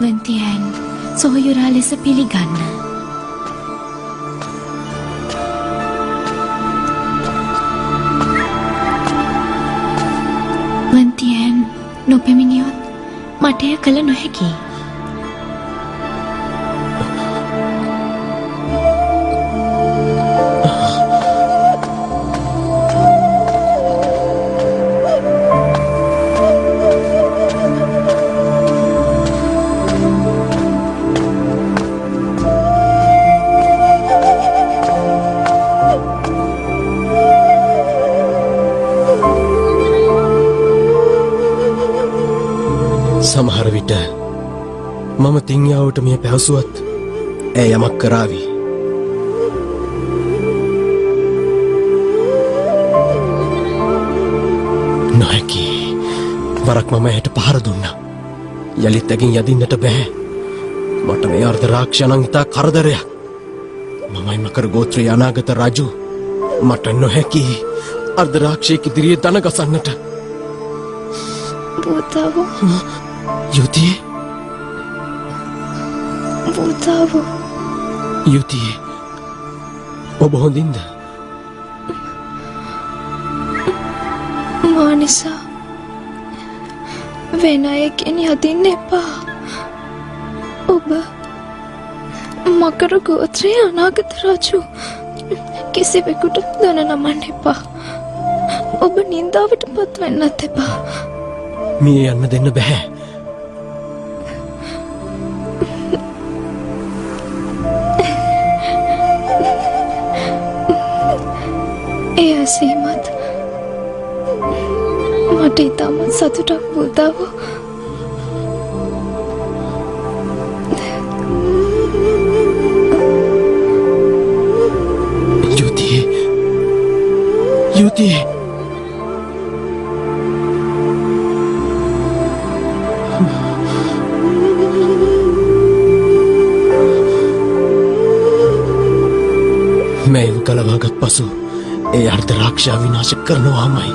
වන්තියන් සොහොයුරා ලෙස පිළිගන්න. වන්තියන් නොපැමිණියොත් මට එය කළ නොහැකි. සමහර විට මම තිංයාවට මේ පැවසුවත් ඇය යමක් කරාවි. නොහැකි. වරක් මම ඇයට පහර දුන්නා. යළිත් ඇගින් යදින්නට බෑ. මට මේ අර්ධ රාක්ෂණන් ඉතා කරදරයක්. මමයි මකර ගෝත්‍රයේ අනාගත රජු. මට නොහැකි අර්ධ රාක්ෂයෙක් ඉදිරියේ දන ගසන්නට. පුතාව යුතියේ පුතාව යුතියේ ඔබ හොඳින්ද? මා නිසා වෙන අයගෙන් යදින්න එපා. ඔබ මකර ගෝත්‍රයේ අනාගත රජු. කිසිවෙකුට දන නමන්න එපා. ඔබ නින්දාවට පත් වෙන්නත් එපා. මේ යන්න දෙන්න බෑ. එය සීමත් මට ඉතාමත් සතුටක් පුතාව. යුතියේ යුතියේ මෑන් කලවාගත් පසු ඒ අර්ධ රාක්ෂා විනාශ කරනවාමයි.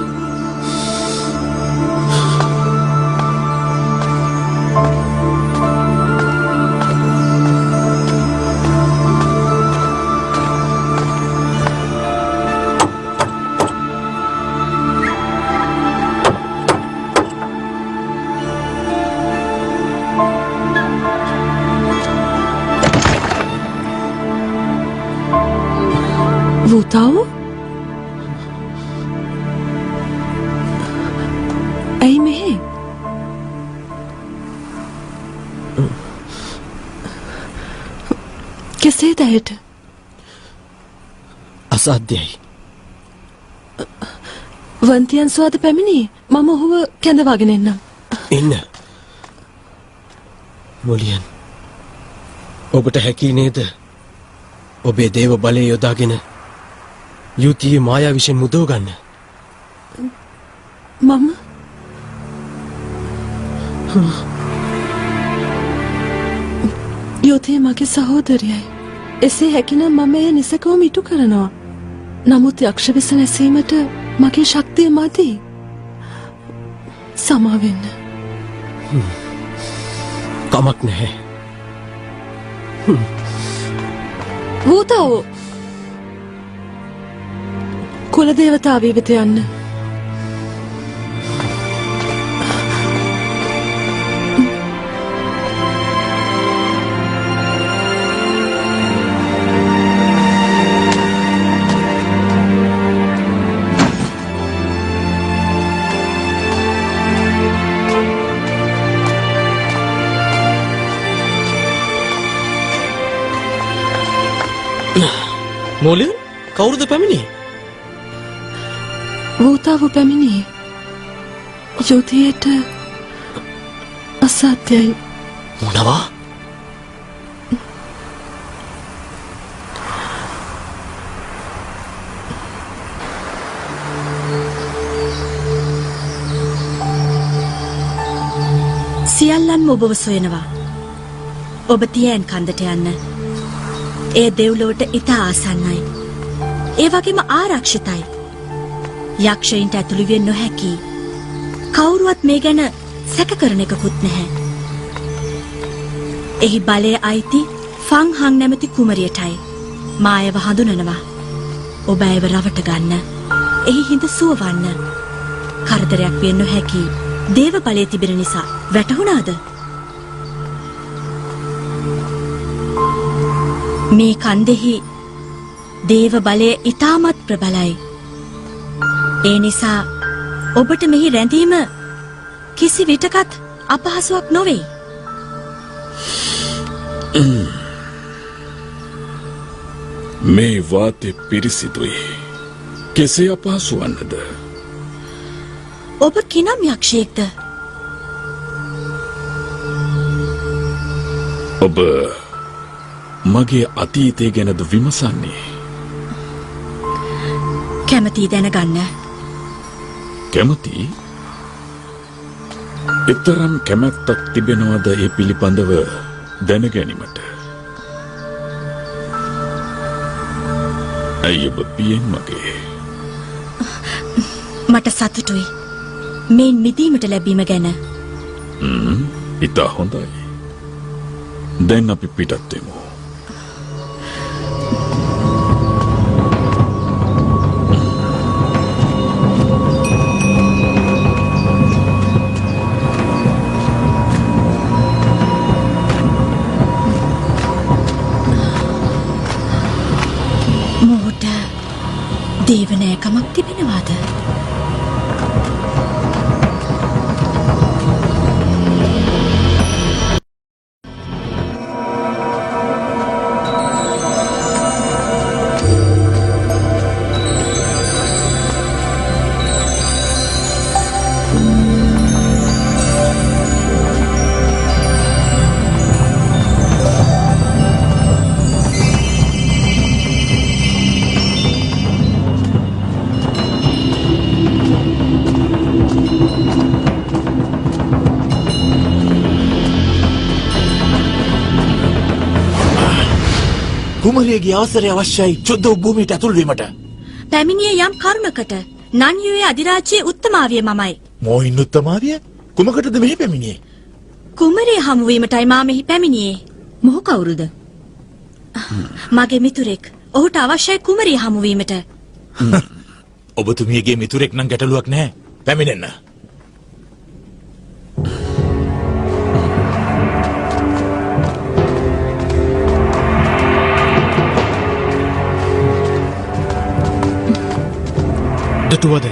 වූතාව ඇයි මෙහෙ? කෙසේද ඇයට? අසාධ්‍යයි. වන්තියන් සුවද පැමිණි. මම ඔහුව කැඳවාගෙන එන්නම්. එන්න. මොලියන් ඔබට හැකි නේද ඔබේ දේව බලය යොදාගෙන යුතියේ මායා විසින් මුදව ගන්න? මම යුතිය මගේ සහෝදරයයි. එසේ හැකිනම් මම එය නිසකවම ඉටු කරනවා. නමුත් යක්ෂ විස නැසීමට මගේ ශක්තිය මදි. සමා වෙන්න. කමක් නැහැ. වූතාව කුල දේවතාවී වෙත යන්න. මොලියන් කවුරුද පැමිණි? වූතාව පැමිණි. යුතියට අසාධ්‍යයි. මොනවා? සියල්ලන්ම ඔබව සොයනවා. ඔබ තියෑන් කන්දට යන්න. ඒ දෙව්ලොවට ඉතා ආසන්නයි. ඒ වගේම ආරක්ෂිතයි. යක්ෂයින්ට ඇතුළු විය නොහැකි. කවුරුවත් මේ ගැන සැක කරන එකකුත් නැහැ. එහි බලය අයිති ෆං හං නැමැති කුමරියටයි. මා එව හඳුනනවා. ඔබ එව රවට ගන්න. එහි හිඳ සුවවන්න. කරදරයක් විය නොහැකි දේව බලය තිබෙන නිසා වැටහුණාද? මේ කන්දෙහි දේව බලය ඊටමත් ප්‍රබලයි. ඒ නිසා ඔබට මෙහි රැඳීම කිසි විටකත් අපහසුයක් නොවේ. මේ වාතේ පිරිසිදුයි. කෙසේ අපහසු වන්නද? ඔබ කිනම් යක්ෂයෙක්ද? ඔබ මගේ අතීතය ගැනද විමසන්නේ? කැමති දැනගන්න. කැමති? එතරම් කැමැත්තක් තිබෙනවද ඒ පිළිබඳව දැනගැනීමට? ඇයි ඔබ පියෙන් මගේ? මට සතුටුයි මේ මිදීමට ලැබීම ගැන. ඉතා හොඳයි. දැන් අපි පිටත් වෙමු. මොහුට දේවනෑකමක් තිබෙනවාද? කුමරියගේ අවසරය අවශ්‍යයි චුද්ධ භූමියට ඇතුල් වීමට. පැමිණියේ යම් කරුණකට නන්යුවේ අධිරාජ්‍යයේ උත්තමාවිය මමයි. මොහින් උත්තමාවිය කුමකටද මෙහි පැමිණියේ? කුමරිය හමු වීමටයි මා මෙහි පැමිණියේ. මොහු කවුරුද? මගේ මිතුරෙක්. ඔහුට අවශ්‍යයි කුමරිය හමු වීමට. ඔබතුමියගේ මිතුරෙක් නම් ගැටලුවක් නැහැ. පැමිණෙන්න. දටුවද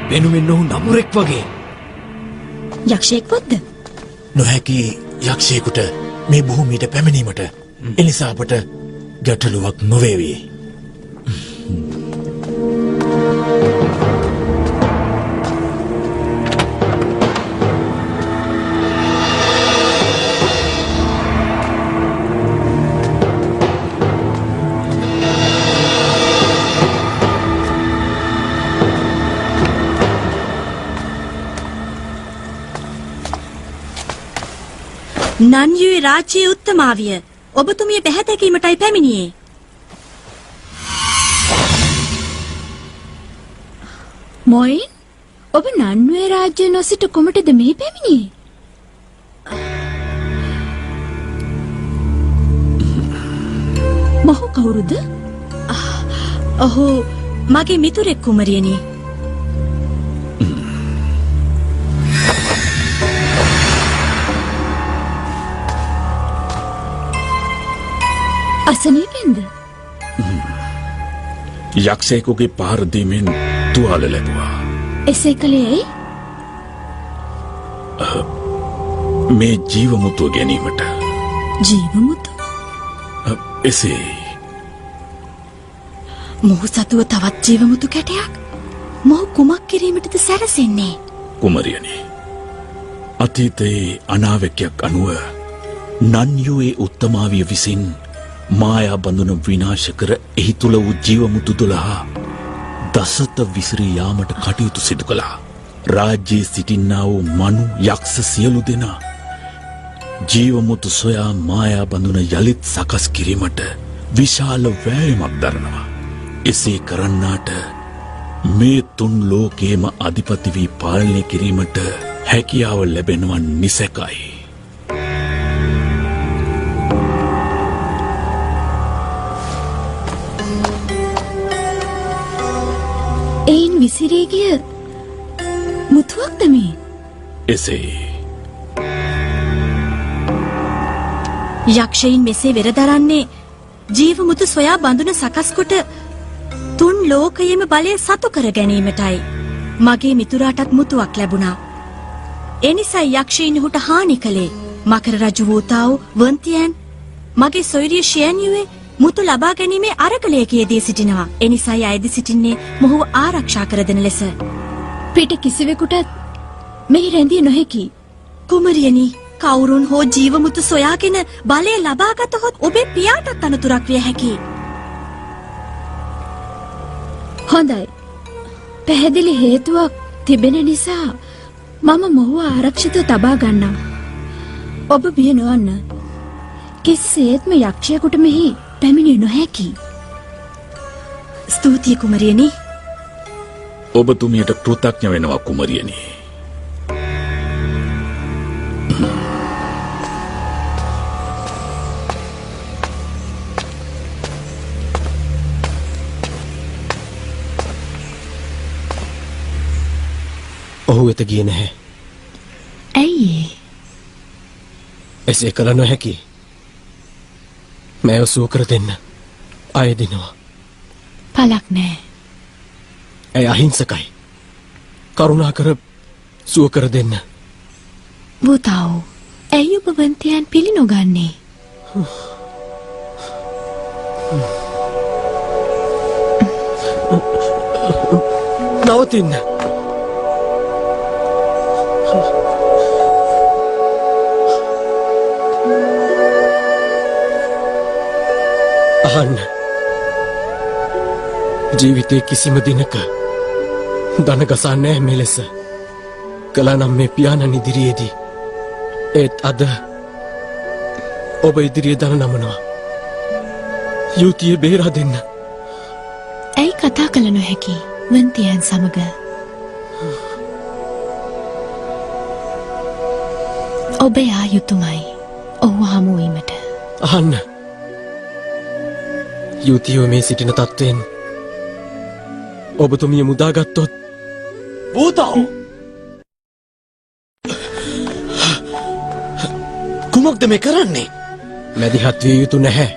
වෙනුවෙන් ඔහු නමුරෙක් වගේ. යක්ෂයෙක් වොත්ද? නොහැකි යක්ෂයෙකුට මේ භූමියට පැමිණීමට එනිසා අපට ගැටලුවක් නොවේවි. නන්යුවේ රාජ්‍යයේ උත්තමාවිය ඔබතුමිය පැහැදැකීමටයි පැමිණියේ. මොයින් ඔබ නන්වේ රාජ්‍ය නොසිට කොමටද මෙහි පැමිණියේ? මොහු කවුරුද? ඔහු මගේ මිතුරෙක් කුමරියනි. අසනීපෙන්ද? යක්ෂයෙකුගේ පහර දීමෙන් තුවාල ලැබුවා. එසේ කළේ ඇයි? මේ ජීවමුතුව ගැනීමට. ජීවමුතු? එසේ. මොහු සතුව තවත් ජීවමුතු කැටයක්? මොහු කුමක් කිරීමටද සැරසෙන්නේ? කුමරියනි, අතීතයේ අනාවැකයක් අනුව නන්යුවේ උත්තමාවිය විසින් මායා බඳුන විනාශ කර එහි තුළ වූ ජීවමුතු 12 දසත විසිරී යාමට කටයුතු සිදු කළා. රාජ්‍යයේ සිටින්නා වූ මනු යක්ෂ සියලු දෙනා ජීවමුතු සොයා මායා බඳුන යලිත් සකස් කිරීමට විශාල වෑයමක් දරනවා. එසේ කරන්නාට මේ තුන් ලෝකේම අධිපති වී පාලනය කිරීමට හැකියාව ලැබෙනවා නිසැකයි. විසිරී ගිය මුතුවක්ද මේ? එසේ යක්ෂයින් මෙසේ වෙරදරන්නේ ජීවමුතු සොයා බඳුන සකස් කොට තුන් ලෝකයේම බලය සතු කර ගැනීමටයි. මගේ මිතුරාටත් මුතුවක් ලැබුණා. එනිසා යක්ෂයින් ඔහුට හානි කළේ. මකර රජු වූතා වූ වන්තියන් මගේ සොයුරිය ෂියන්යුවේ මුතු ලබා ගැනීමේ අරගලයකදී සිටිනවා. එනිසායි අයදි සිටින්නේ මොහුව ආරක්ෂා කර දෙන ලෙස. පිට කිසිවෙකුටත් මෙහි රැඳිය නොහැකි. කුමරියනි, කවුරුන් හෝ ජීවමුතු සොයාගෙන බලය ලබාගතහොත් ඔබේ පියාටත් අනතුරක් විය හැකියි. හොඳයි. පැහැදිලි හේතුවක් තිබෙන නිසා මම මොහුව ආරක්ෂිතව තබා ගන්නම්. ඔබ බිය නොවන්න. කිසිසේත්ම යක්ෂයෙකුට මෙහි පැමිණිය නොහැකි. ස්තුතියි කුමරියනි. ඔබතුමියට කෘතඥ වෙනවා කුමරියනි. ඔහු වෙත ගියේ නැහැ. ඇයි? එසේ කළ නොහැකි. මෑව සුව කර දෙන්න අයදිනවා. පලක් නෑ. ඇය අහිංසකයි. කරුණා කර සුව කර දෙන්න. වූතාව්, ඇයි ඔබ වන්තියන් පිළි නොගන්නේ? නවතින්න. අහන්න. ජීවිතේ කිසිම දිනක දන ගසන්නේ නැහැ මෙලෙස. කළානම් මේ පියාණන් ඉදිරියේදී. ඒත් අද ඔබ ඉදිරියේ දන නමනවා. යුතිය බේරා දෙන්න. ඇයි කතා කළ නොහැකි වන්තියන් සමග? ඔබ යා යුතුමයි ඔහු හමුවීමට. අහන්න. යුතියෝ මේ සිටින තත්ත්වයෙන් ඔබතුමිය මුදාගත්තොත් බෝතාව කුමක්ද මේ කරන්නේ? මැදිහත් විය යුතු නැහැ.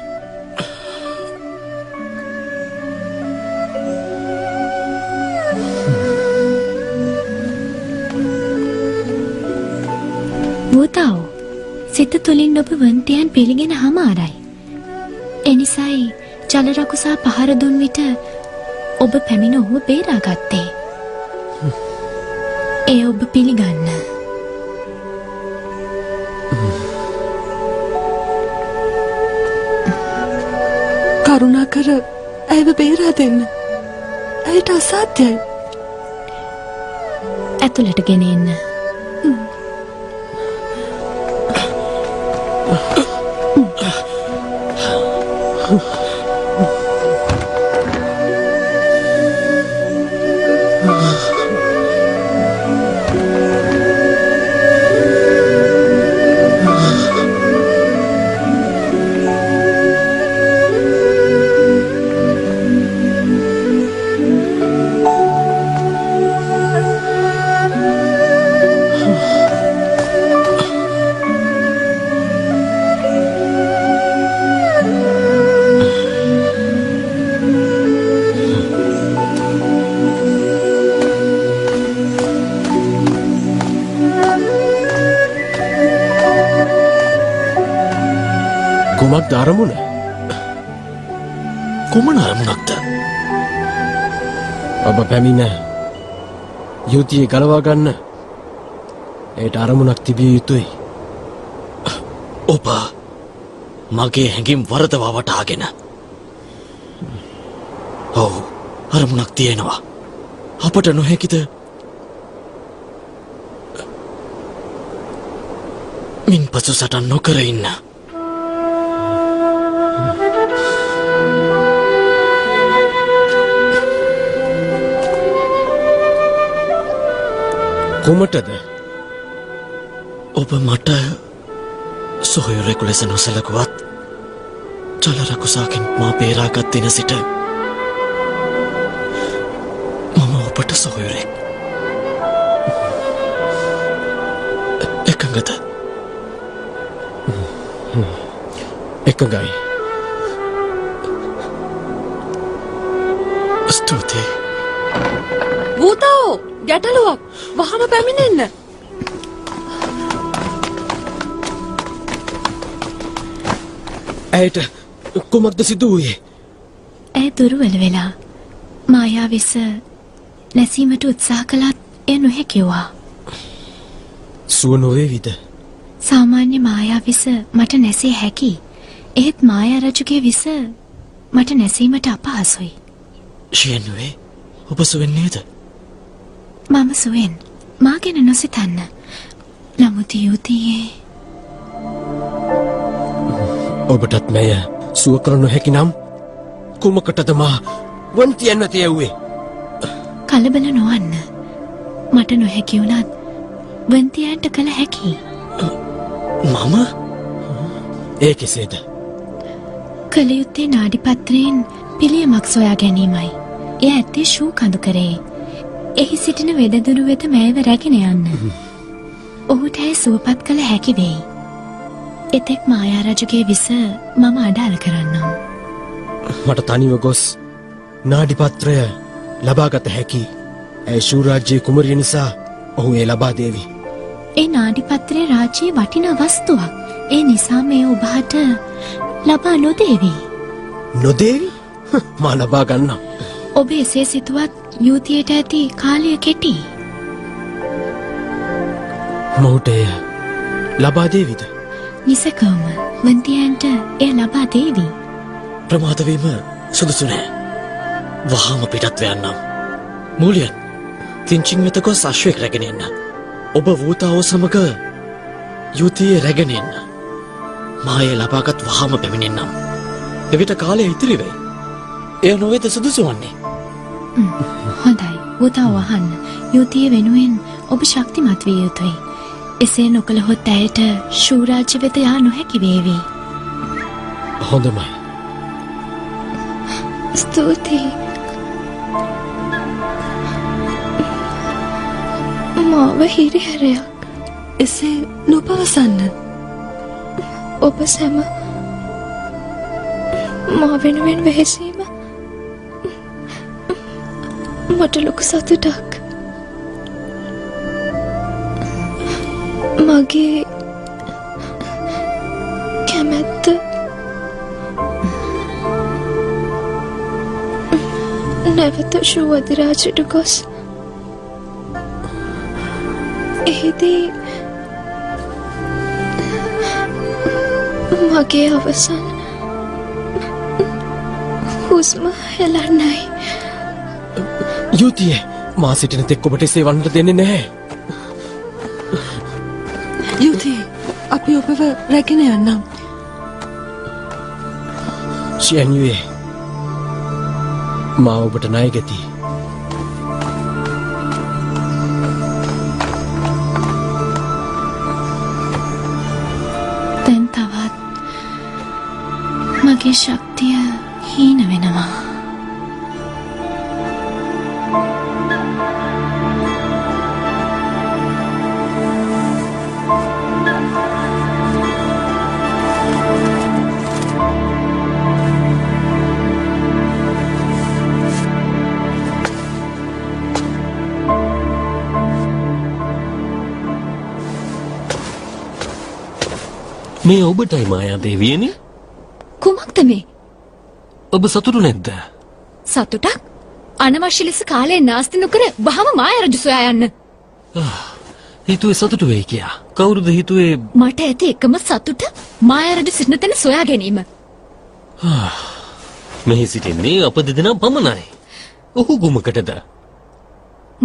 වූතාව්, සිත තුළින් ඔබ වන්තියන් පිළිගෙන හමාරයි. එනිසායි ජලරකුසා පහර දුන් විට ඔබ පැමිණ ඔහුව බේරාගත්තේ. ඒ ඔබ පිළිගන්න. කරුණා කර ඇයව බේරා දෙන්න. ඇයට අසාධ්‍යයි. ඇතුළට ගෙන එන්න. කුමක්ද අරමුණ? කුමන අරමුණක්ද? ඔබ පැමිණ යුතිය ගලවා ගන්න. ඒට අරමුණක් තිබිය යුතුයි. ඔබ මගේ හැඟීම් වරදවා වටාගෙන. ඔව්, අරමුණක් තියෙනවා. අපට නොහැකිද මින් පසු සටන් නොකර ඉන්න? කුමටද? ඔබ මට සොහොයුරෙකු ලෙස නොසැලකුවත් ජලරකුසාගෙන් මා බේරාගත් දින සිට මම ඔබට සොහොයුරෙක්. එකඟද? එකඟයි. ස්තුතියි. වූතාවෝ ගැටලුවක් වහම පැමිණෙන්න. ඇයට කුමක්ද සිදු වූයේ? ඇය දුර්වල වෙලා මායා විස නැසීමට උත්සාහ කළත් එය නොහැකිවුවා. සුව නොවේවිද? සාමාන්‍ය මායා විස මට නැසිය හැකි. එහෙත් මායා රජුගේ විස මට නැසීමට අපහසුයි. ෂයන්වේ ඔබ සුවෙන්නේද? මම සුවෙන් මා ගැන නොසිතන්න. නමුත් යුතියේ ඔබටත් මෙය සුව කර නොහැකි නම් කුමකටද මා වන්තියන් වෙත යව්වේ? කලබල නොවන්න. මට නොහැකි වුණත් වන්තියන්ට කළ හැකි. මම ඒ කෙසේද? කළ යුත්තේ නාඩිපත්‍රයෙන් පිළියමක් සොයා ගැනීමයි. එය ඇත්තේ ෂූ කඳු කරේ. එහි සිටින වෙදදුරු වෙත මෑව රැගෙන යන්න. ඔහුට ඇය සුවපත් කළ හැකි වෙයි. එතෙක් මායා රජුගේ විස මම අඩාල කරන්නම්. මට තනිව ගොස් නාඩිපත්‍රය ලබාගත හැකි. ඇය ශූ රාජ්‍යයේ කුමරිය නිසා ඔහු ඒ ලබා දේවි. ඒ නාඩිපත්‍රයේ රාජ්‍යයේ වටිනා වස්තුවක්. ඒ නිසා මේ ඔබට ලබා නොදේවි. නොදේවි? මා ලබා ගන්නම්. ඔබ එසේ සිතුවත් යුතියට ඇති කාලය කෙටි. මොහුට එය ලබා දේවිද? නිසකවම වන්තියන්ට එය ලබා දේවි. ප්‍රමාදවීම සුදුසු නෑ. වහාම පිටත් යන්නම්. මූලියන් තිංචින් වෙත ගොස් අශ්වයෙක් රැගෙන එන්න. ඔබ වූතාව සමග යුතියේ රැගෙන එන්න. මා එය ලබාගත් වහාම පැමිණෙන්නම්. එවිට කාලය ඉතිරි වෙයි. එය නොවේද සුදුසු වන්නේ? හොඳයි. වතාව වහන්න. යුතිය වෙනුවෙන් ඔබ ශක්තිමත් විය යුතුයි. එසේ නොකළහොත් ඇයට ශූ රාජ්‍ය වෙත යා නොහැකි වේවි. හොඳමයි. ස්තුතියි. මාව හිරිහැරයක්. එසේ නොපවසන්න. ඔබ සැම මා වෙනුවෙන් වෙහෙසීම මට ලොකු සතුටක්. මගේ කැමැත්ත නැවත ශූ අධිරාජයට ගොස් එහිදී මගේ අවසන් හුස්ම හෙලන්නයි. යුතියේ මා සිටින තෙක් ඔබට එසේ වන්නට දෙන්නේ නැහැ. යුතියි අපි ඔබව රැගෙන යන්නම්. ෂයන්වේ මා ඔබට ණය ගැති. දැන් තවත් මගේ ශක්තිය හීන වෙනවා. මේ ඔබටයි මායා දේවියනි. කුමක්ද මේ? ඔබ සතුටු නැද්ද? සතුටක්? අනවශ්‍ය ලෙස කාලය නාස්ති නොකර වහම මායා රජු සොයා යන්න. හිතුවේ සතුටු වෙයි කියා. කවුරුද හිතුවේ? මට ඇති එකම සතුට මායා රජු සිටින තැන සොයා ගැනීම. මෙහි සිටින්නේ අප දෙදෙනා පමණයි. ඔහු කුමකටද?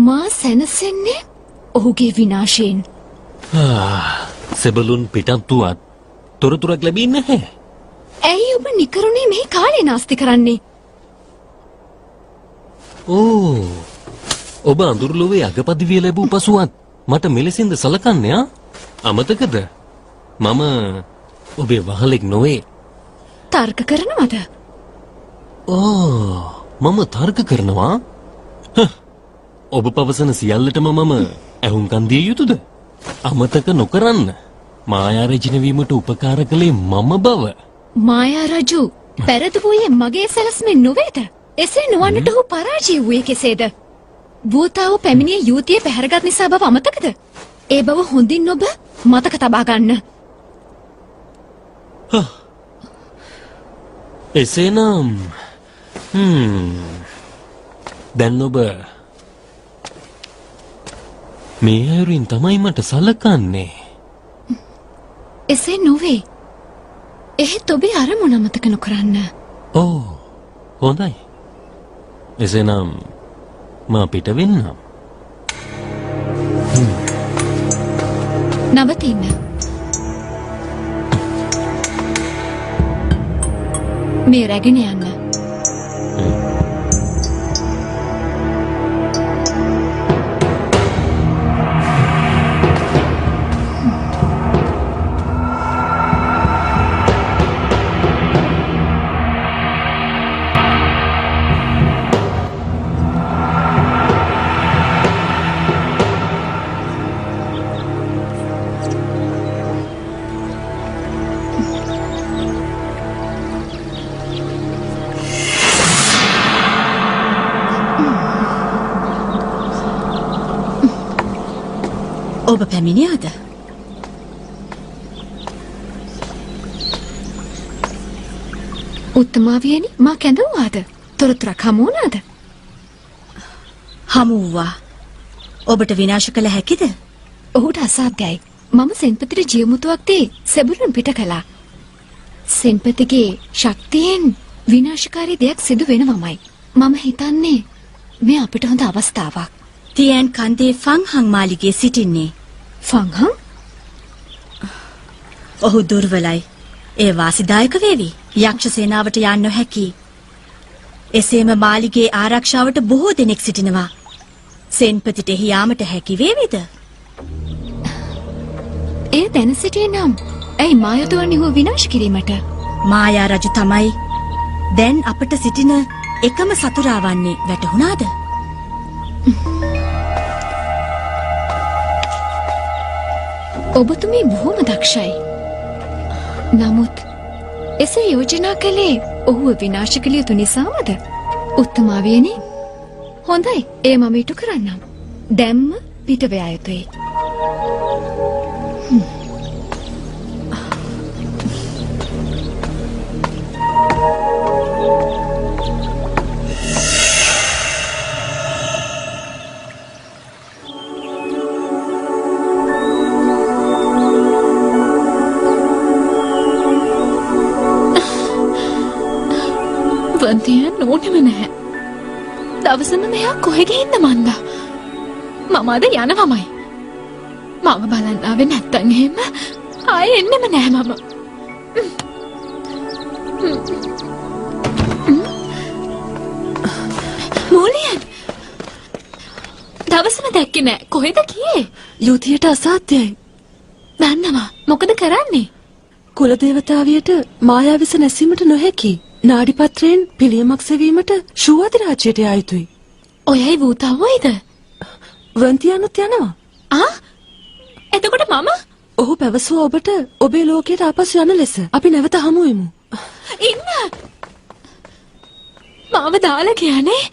මා සැනසෙන්නේ ඔහුගේ විනාශයෙන්. සෙබළුන් පිටත් වුවත් තොරතුරක් ලැබෙන්නේ නැහැ. ඇයි ඔබ නිකරුණේ මෙහි කාලය නාස්ති කරන්නේ? ඕ ඔබ අඳුරුලොවේ අගපදිවිය ලැබූ පසුවත් මට මෙලෙසින්ද සලකන්නේ ආ? අමතකද? මම ඔබේ වහලෙක් නොවේ. තර්ක කරනවද? මම තර්ක කරනවා? ඔබ පවසන සියල්ලටම මම ඇහුම්කන් දිය යුතුද? අමතක නොකරන්න. මායා රජින වීමට උපකාර කළේ මම බව. මායා රජු පෙරදු වූයේ මගේ සැලස්මෙන් නොවේද? එසේ නොවන්නට ඔහු පරාජය වූයේ කෙසේද? භූතාව පැමිණිය යුවතිය පැහැරගත් නිසා බව අමතකද? ඒ බව හොඳින් ඔබ මතක තබා ගන්න. එසේනම් දැන් ඔබ මේ අයුරින් තමයි මට සලකන්නේ. එසේ නොවේ. එහෙත් ඔබේ අරමුණ අමතක නොකරන්න. ඕ හොඳයි. එසේනම් මා පිට වෙන්නම්. නවතින්න. මේ රැගෙන යන්න. ඔබ පැමිණියාද? උත්තමාවියනි මා කැඳවුවාද? තොරතුරක් හමු වුණාද? හමු වූවා. ඔබට විනාශ කළ හැකිද? ඔහුට අසාධ්‍යයි. මම සෙන්පතිට ජීවමුතුවක් දී සෙබළුන් පිට කළා. සෙන්පතිගේ ශක්තියෙන් විනාශකාරී දෙයක් සිදු වෙනවමයි. මම හිතන්නේ මේ අපිට හොඳ අවස්ථාවක්. තියන් කන්දේ ෆංහං මාලිගේ සිටින්නේ. ෆංහං? ඔහු දුර්වලයි. ඒ වාසිදායක වේවි. යක්ෂ සේනාවට යන්න නොහැකි. එසේම මාලිගේ ආරක්ෂාවට බොහෝ දෙනෙක් සිටිනවා. සෙන්පතිට එහි යාමට හැකි වේවිද? ඒ දැන සිටියේ නම් ඇයි මායතුවන්නේ හෝ විනාශ කිරීමට? මායා රජු තමයි දැන් අපට සිටින එකම සතුරා වන්නේ. වැටහුණාද? ඔබතුමී බොහොම දක්ෂයි. නමුත් එසේ යෝජනා කළේ ඔහුව විනාශ කළ යුතු නිසාමද? උත්තමාවියනි හොඳයි ඒ මම ඉටු කරන්නම්. දැම්ම පිට වෙයා යුතුයි. වන්තියන් ඕනෙම නැහැ. දවසම මෙයා කොහෙ ගිහින්ද මන්දා? මම අද යනවමයි. මම බලන්න ආවේ නැත්තම් එහෙම ආයෙ එන්නෙම නෑ මම. මූලියන් දවසම දැක්කේ නෑ. කොහෙද ගියේ? යුතියට අසාධ්‍යයි. දන්නවා. මොකද කරන්නේ? කුලදේවතාවියට මායා විස නැසීමට නොහැකි. නාඩිපත්‍රයෙන් පිළියමක් සෙවීමට ශූ අධිරාජ්‍යයට යා යුතුයි. ඔයයි වූතාවයිද? වන්තියනුත් යනවා. ආ? එතකොට මම? ඔහු පැවසුවා ඔබට ඔබේ ලෝකයට ආපසු යන ලෙස. අපි නැවත හමු වෙමු. ඉන්න. මාව දාලා කියන්නේ.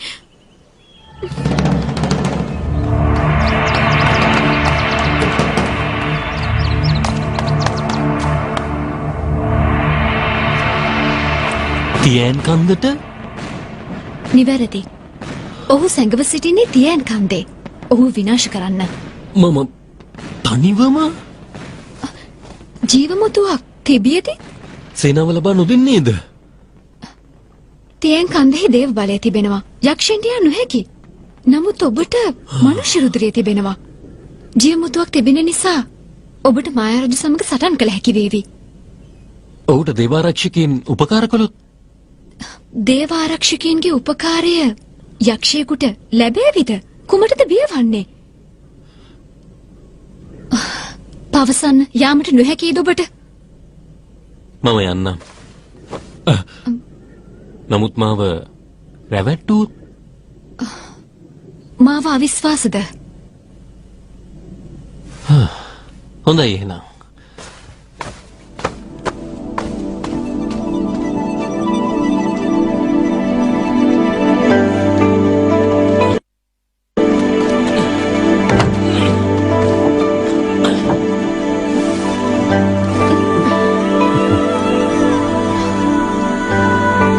තියන් කන්දට නිවැරදි. ඔහු සැඟව සිටින්නේ තියන් කන්දේ. ඔහු විනාශ කරන්න. මම තනිවම ජීවමුතුවක් තිබියද? සේනාව ලබා නොදෙන්නේද? තියන් කන්දෙහි දේව බලය තිබෙනවා. යක්ෂයන්ට යා නොහැකි. නමුත් ඔබට මනුෂ්‍ය රුධිරය තිබෙනවා. ජීවමුතුවක් තිබෙන නිසා ඔබට මායා රජු සමග සටන් කළ හැකි වේවි. ඔහුට දේවාරක්ෂකයන් උපකාර කළොත් දේවාරක්ෂකයන්ගේ උපකාරය යක්ෂයෙකුට ලැබේවිද? කුමටද බියවන්නේ? පවසන්න යාමට නොහැකිද ඔබට? මම යන්නම්. නමුත් මාව රැවැට්ටුවොත් මාව අවිශ්වාසද? හොඳයි එහෙනම්.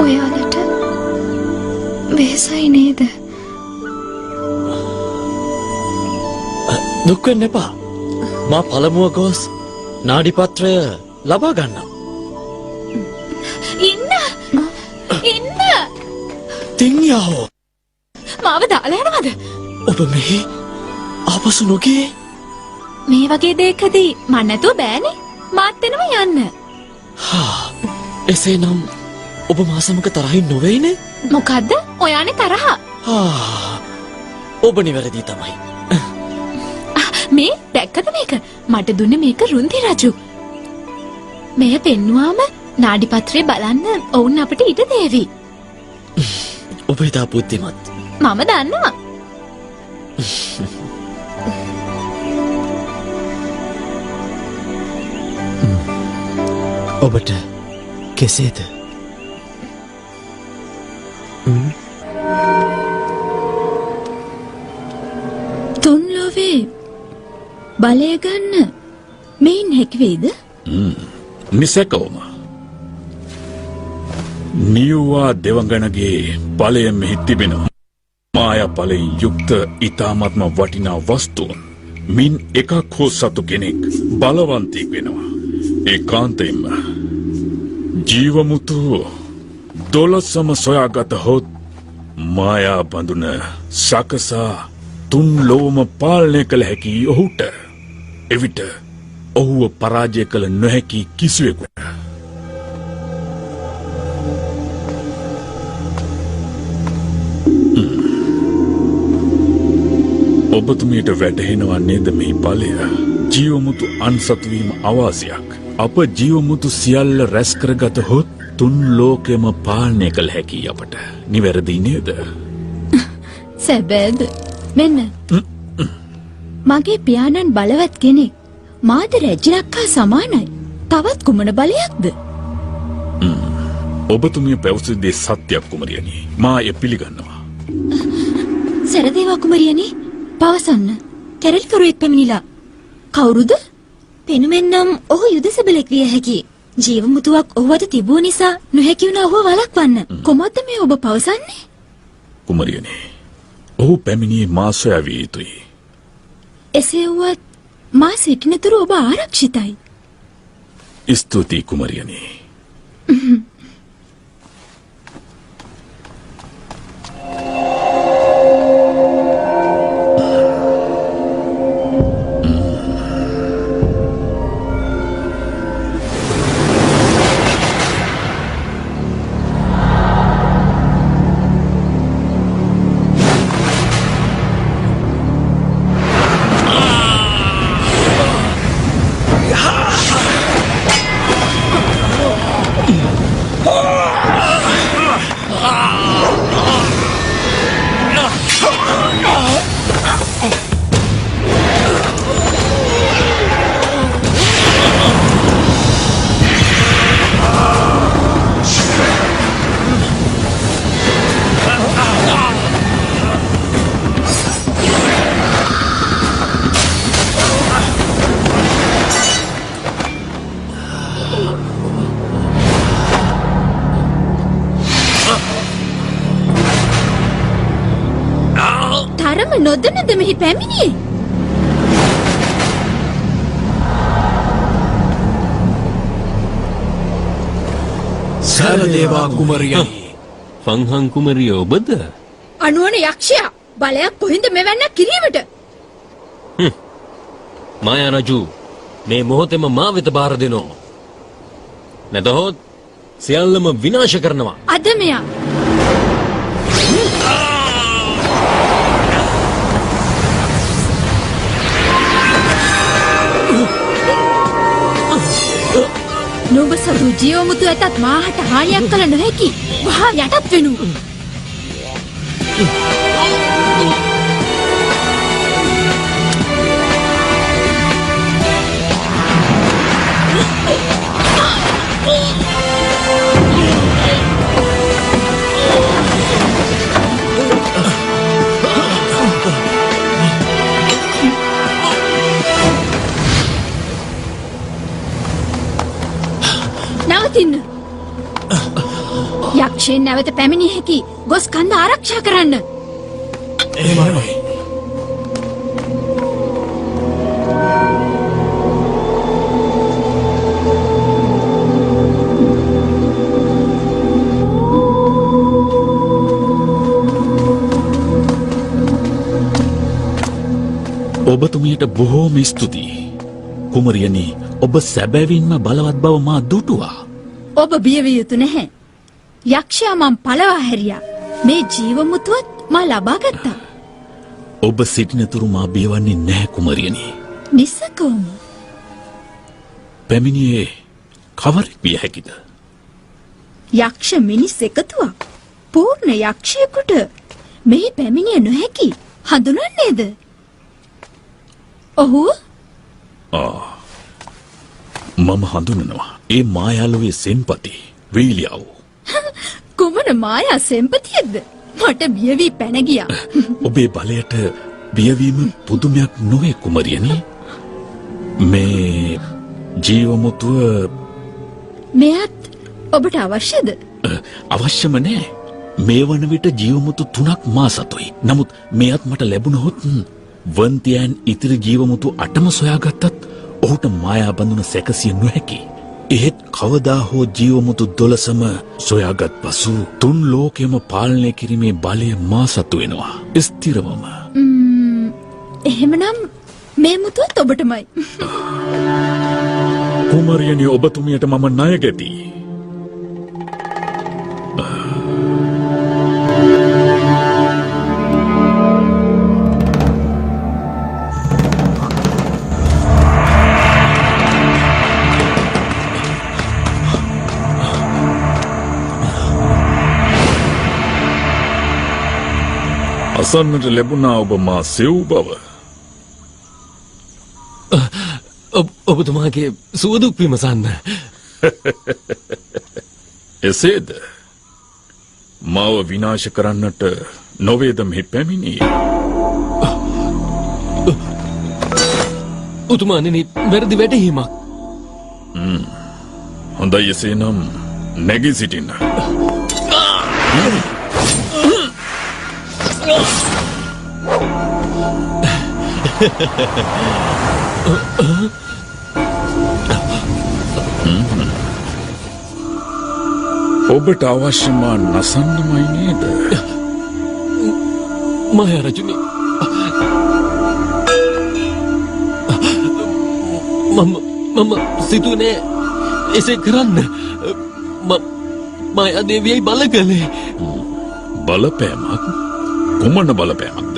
ඔයාලට වෙහසයි නේද? දුක් වෙන්න එපා. මා පළමුව ගොස් නාඩිපත්‍රය ලබා ගන්නම්. ඉන්න! ඉන්න! තින්යාහෝ මාව දාලා යනවද? ඔබ මෙහි ආපසු නොගියේ? මේ වගේ දෙයකදී මන් නැතුව බෑනේ. මාත් එනවා යන්න. එසේනම් ඔබ මා සමග තරහින් නොවේනේ? මොකද්ද? ඔයානේ තරහ. ඔබ නිවැරදි තමයි. මේ දැක්කද මේක? මට දුන්නේ මේක රුන්දි රජු. මෙය පෙන්නුවාම නාඩිපත්‍රය බලන්න ඔවුන් අපිට ඉඩ දේවි. ඔබ ඉතා බුද්ධිමත්. මම දන්නවා. ඔබට කෙසේද? තුන් ලෝවේ බලය ගන්න මෙයින් හැකි වේද? නිසැකවම නියුවා දෙවඟනගේ බලය මෙහි තිබෙනවා. මායා බලයෙන් යුක්ත ඊ타මත්ම වටිනා වස්තුන් මින් එකක් හෝ සතු කෙනෙක් බලවන්තයෙක් වෙනවා. ඒකාන්තයෙන්ම ජීවමුතු 12ම සොයාගත හොත් මායා බඳුන සකසා තුන් ලෝම පාලනය කළ හැකි ඔහුට එවිට ඔහුව පරාජය කළ නොහැකි කිසිවෙකුට ඔබතුමියට වැටහෙනවා නේද මේ බලය? ජීවමුතු අන්සතුවීම අවාසියක්. අප ජීවමුතු සියල්ල රැස් කරගත හොත් තුන් ලෝකෙම පාලනය කළ හැකි අපට. නිවැරදි නේද? සැබෑද? මෙන්න මගේ පියාණන් බලවත් කෙනෙක්. මාද රැජිනක් හා සමානයි. තවත් කුමන බලයක්ද? ඔබතුමිය පැවසු දේ සත්‍යයක් කුමරියනි. මා එය පිළිගන්නවා. සරදේවා කුමරියනි, පවසන්න. කැරලිකරුවෙක් පැමිණිලා. කවුරුද? පෙනුමෙන්නම් ඔහු යුද සෙබලෙක් විය හැකි. ජීවමුතුවක් ඔහුට තිබුව නිසා නොහැකි වුණා ඔහුව වළක්වන්න. කොහොමද මේ ඔබ පවසන්නේ? කුමරියනි, ඔහු පැමිණියේ මා සොයා විය යුතුයි. එසේ වුවත් මා සිටිනතුරු ඔබ ආරක්ෂිතයි. ස්තුතියි කුමරියනි. නොදැනද මෙහි පැමිණියේ? සරදේවා කුමරියනි. ෆංහන් කුමරිය ඔබද? අනුවන යක්ෂයා බලයක් කොහින්ද මෙවැන්නක් කිරීමට? මායා රජු මේ මොහොතේම මා වෙත බාර දෙනෝ. නැතහොත් සියල්ලම විනාශ කරනවා. අද මෙයා නුඹ සතු ජීවමුතු ඇතත් මාහට හානියක් කළ නොහැකි. වහා යටත් වෙනු. නවතින්න. යක්ෂයන් නැවත පැමිණිය හැකි. ගොස් කන්ද ආරක්ෂා කරන්න. එහෙමයි. ඔබතුමියට බොහෝම ස්තුතියි. කුමරියනි, ඔබ සැබැවින්ම බලවත් බව මා දුටුවා. ඔබ බියවිය යුතු නැහැ. යක්ෂයා මම පළවා හැරියා. මේ ජීවමුතුවත් මා ලබා ගත්තා. ඔබ සිටිනතුරු මා බියවන්නේ නැහැ කුමරියනි. නිසකවම. පැමිණියේ කවරෙක් විය හැකිද? යක්ෂ මිනිස් එකතුවක්. පූර්ණ යක්ෂයෙකුට මෙහි පැමිණිය නොහැකි. හඳුනන්නේද? ඔහු මම හඳුනනවා. ඒ මායාලුවේ සෙන්පති වීලියාව. කුමන මායා සෙම්පතියක්ද? මට බිය වී පැන ගියා. ඔබේ බලයට බියවීම පුදුමයක් නොවේ කුමරියනි. මේ ජීවමුතුව මෙයත් ඔබට අවශ්‍යද? අවශ්‍යම නෑ. මේ වන විට ජීවමුතු 3ක් මා සතුයි. නමුත් මෙයත් මට ලැබුණහොත් වන්තියන් ඉතිරි ජීවමුතු 8ම සොයාගත්තත් ඔහුට මායා බඳුන සැකසිය නොහැකි. එහෙත් කවදා හෝ ජීවමුතු 12ම සොයාගත් පසු 3 ලෝකෙම පාලනය කිරීමේ බලය මා සතු වෙනවා. ස්ථිරවම. එහෙමනම් මේ මුතුවත් ඔබටමයි. කුමරියනි, ඔබතුමියට මම ණය ගැතියි. අසන්නට ලැබුණා ඔබ මා සෙව් බව. ඔබතුමාගේ සුවදුක් විමසන්න. එසේද? මාව විනාශ කරන්නට නොවේද මෙහි පැමිණියේ? උතුමාණෙනි, වැරදි වැටහීමක්. හොඳයි, එසේනම් නැගී සිටින්න. ඔබට අවශ්‍ය මා නසන්නමයි නේද? මායා රජුනි, මම සිතුනේ එසේ කරන්න. මායා දේවියයි බල කළේ. බලපෑමක්? කුමන බලපෑමක්ද?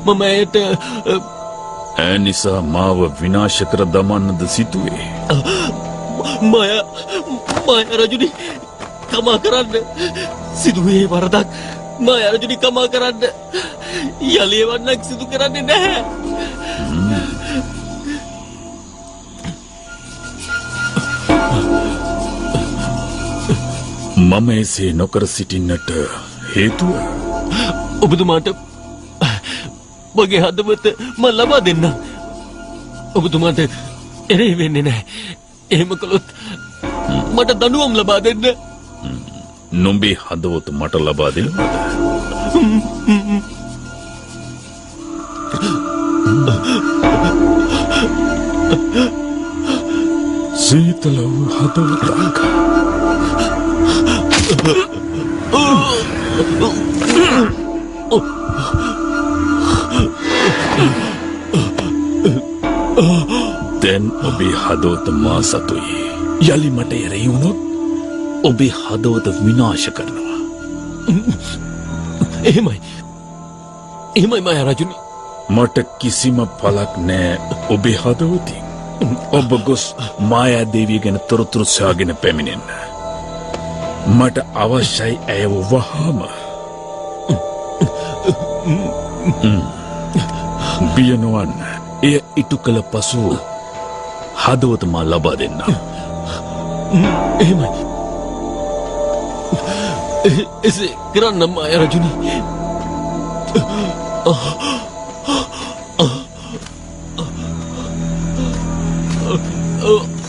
මම ඇයට ඈ නිසා මාව විනාශ කර දමන්නද සිතුවේ? මායා රජුනි, කමා කරන්න. සිදුවේ වරදක්. මායා රජුනි, කමා කරන්න. යලි එවන්නක් සිදු කරන්නේ නැහැ. මම එසේ නොකර සිටින්නට හේතුව? ඔබතුමාට මගේ හදවත මම ලබා දෙන්නම්. ඔබතුමාට එරෙහි වෙන්නේ නැහැ. එහෙම කළොත් මට දඬුවම් ලබා දෙන්න. නොඹේ හදවත මට ලබා දෙන්නද? සීතල වූ හදවතක්. දැන් ඔබේ හදවත මා සතුයි. යලි මට එරෙහි වුණොත් ඔබේ හදවත විනාශ කරනවා. එහෙමයි මායා රජුනි. මට කිසිම පළක් නෑ ඔබේ හදවතින්. ඔබ ගොස් මායා දේවිය ගැන තොරතුරු සොයාගෙන පැමිණෙන්න. මට අවශ්‍යයි ඇයව වහාම. බිය නොවන්න. එය ඉටු කළ පසු හදවත මා ලබා දෙන්න. එහෙමයි. එසේ කරන්න මායා රජුනි. ඔව්